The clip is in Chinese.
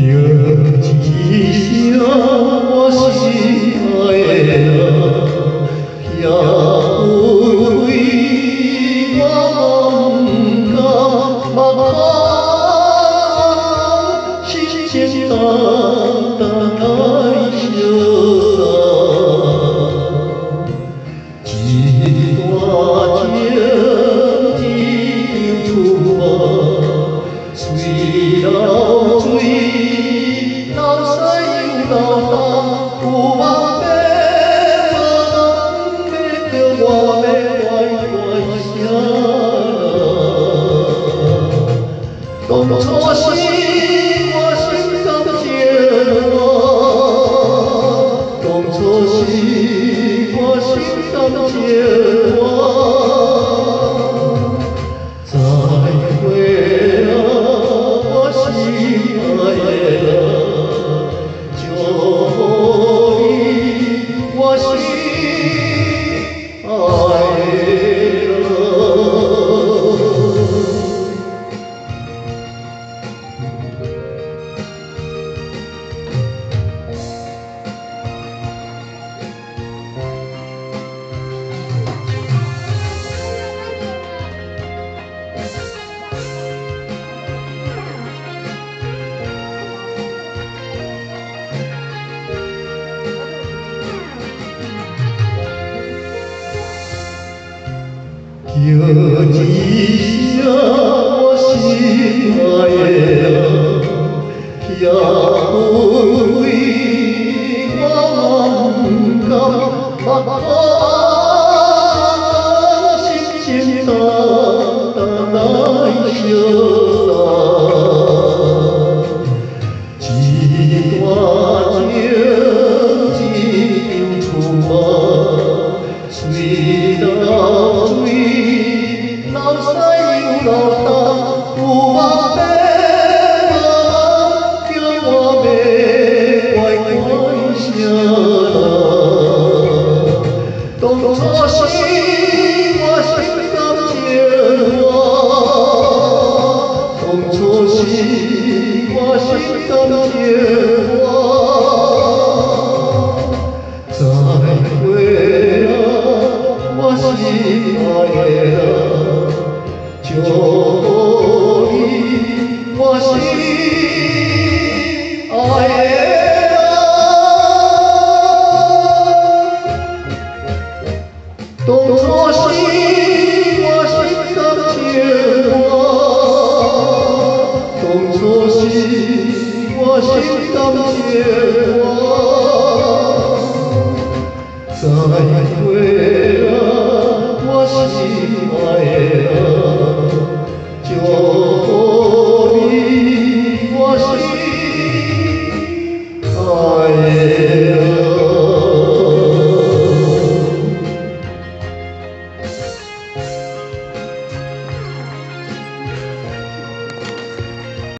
记下我心爱的呀，为我不敢目眶，心情淡淡来相送，一段情一场出没，水流水，流西又流东，有梦要无梦要着我要乖乖当初是我心甘情愿，当初是我心甘情愿。再会啊，我心爱的，祝你我心爱的。要记下我心爱的，也为我不甘目眶，心情淡淡来相送，一段情一场出没，水流水。流西又流东，有梦要无梦，叫我要乖乖相送。当初是我心甘情愿，当初是我心甘情愿。再会啊，我心爱的。祝你我心爱的，当初是我心甘情愿，当初是我心甘情愿。再会啊，我心爱的。